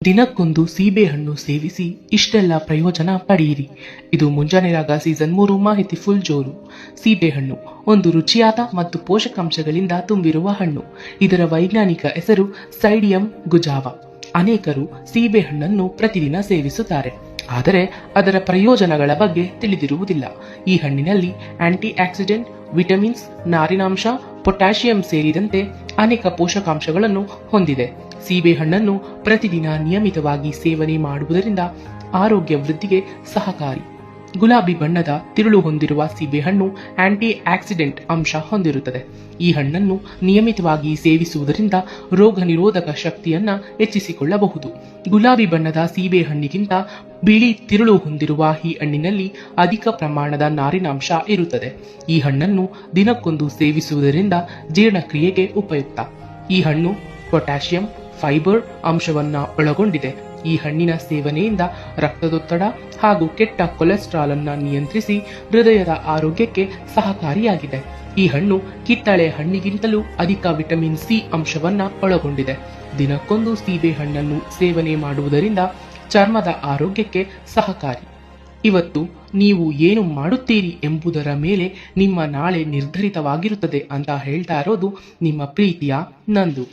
ದಿನಕ್ಕೊಂದು ಸೀಬೆಹಣ್ಣು ಸೇವಿಸಿ ಇಷ್ಟೆಲ್ಲ ಪ್ರಯೋಜನ ಪಡೆಯಿರಿ. ಇದು ಮುಂಜಾನೆ ರಾಗ ಸೀಸನ್ 3 ಮಾಹಿತಿ ಫುಲ್ ಜೋರು. ಸೀಬೆಹಣ್ಣು ಒಂದು ರುಚಿಯಾದ ಮತ್ತು ಪೋಷಕಾಂಶಗಳಿಂದ ತುಂಬಿರುವ ಹಣ್ಣು. ಇದರ ವೈಜ್ಞಾನಿಕ ಹೆಸರು ಸೈಡಿಯಂ ಗುಜಾವಾ. ಅನೇಕರು ಸೀಬೆಹಣ್ಣನ್ನು ಪ್ರತಿದಿನ ಸೇವಿಸುತ್ತಾರೆ, ಆದರೆ ಅದರ ಪ್ರಯೋಜನಗಳ ಬಗ್ಗೆ ತಿಳಿದಿರುವುದಿಲ್ಲ. ಈ ಹಣ್ಣಿನಲ್ಲಿ ಆಂಟಿ ಆಕ್ಸಿಡೆಂಟ್, ವಿಟಮಿನ್ಸ್, ನಾರಿನಾಂಶ, ಪೊಟ್ಯಾಷಿಯಂ ಸೇರಿದಂತೆ ಅನೇಕ ಪೋಷಕಾಂಶಗಳನ್ನು ಹೊಂದಿದೆ. ಸೀಬೆಹಣ್ಣನ್ನು ಪ್ರತಿದಿನ ನಿಯಮಿತವಾಗಿ ಸೇವನೆ ಮಾಡುವುದರಿಂದ ಆರೋಗ್ಯ ವೃದ್ಧಿಗೆ ಸಹಕಾರಿ. ಗುಲಾಬಿ ಬಣ್ಣದ ತಿರುಳು ಹೊಂದಿರುವ ಸೀಬೆಹಣ್ಣು ಆಂಟಿ ಆಕ್ಸಿಡೆಂಟ್ ಅಂಶ ಹೊಂದಿರುತ್ತದೆ. ಈ ಹಣ್ಣನ್ನು ನಿಯಮಿತವಾಗಿ ಸೇವಿಸುವುದರಿಂದ ರೋಗ ನಿರೋಧಕ ಶಕ್ತಿಯನ್ನ ಹೆಚ್ಚಿಸಿಕೊಳ್ಳಬಹುದು. ಗುಲಾಬಿ ಬಣ್ಣದ ಸೀಬೆಹಣ್ಣಿಗಿಂತ ಬಿಳಿ ತಿರುಳು ಹೊಂದಿರುವ ಈ ಹಣ್ಣಿನಲ್ಲಿ ಅಧಿಕ ಪ್ರಮಾಣದ ನಾರಿನಾಂಶ ಇರುತ್ತದೆ. ಈ ಹಣ್ಣನ್ನು ದಿನಕ್ಕೊಂದು ಸೇವಿಸುವುದರಿಂದ ಜೀರ್ಣಕ್ರಿಯೆಗೆ ಉಪಯುಕ್ತ. ಈ ಹಣ್ಣು ಪೊಟ್ಯಾಷಿಯಂ, ಫೈಬರ್ ಅಂಶವನ್ನ ಒಳಗೊಂಡಿದೆ. ಈ ಹಣ್ಣಿನ ಸೇವನೆಯಿಂದ ರಕ್ತದೊತ್ತಡ ಹಾಗೂ ಕೆಟ್ಟ ಕೊಲೆಸ್ಟ್ರಾಲ್ ಅನ್ನ ನಿಯಂತ್ರಿಸಿ ಹೃದಯದ ಆರೋಗ್ಯಕ್ಕೆ ಸಹಕಾರಿಯಾಗಿದೆ. ಈ ಹಣ್ಣು ಕಿತ್ತಳೆ ಹಣ್ಣಿಗಿಂತಲೂ ಅಧಿಕ ವಿಟಮಿನ್ ಸಿ ಅಂಶವನ್ನ ಒಳಗೊಂಡಿದೆ. ದಿನಕ್ಕೊಂದು ಸೀಬೆ ಹಣ್ಣನ್ನು ಸೇವನೆ ಮಾಡುವುದರಿಂದ ಚರ್ಮದ ಆರೋಗ್ಯಕ್ಕೆ ಸಹಕಾರಿ. ಇವತ್ತು ನೀವು ಏನು ಮಾಡುತ್ತೀರಿ ಎಂಬುದರ ಮೇಲೆ ನಿಮ್ಮ ನಾಳೆ ನಿರ್ಧರಿತವಾಗಿರುತ್ತದೆ ಅಂತ ಹೇಳ್ತಾ ಇರೋದು ನಿಮ್ಮ ಪ್ರೀತಿಯ ನಂದು.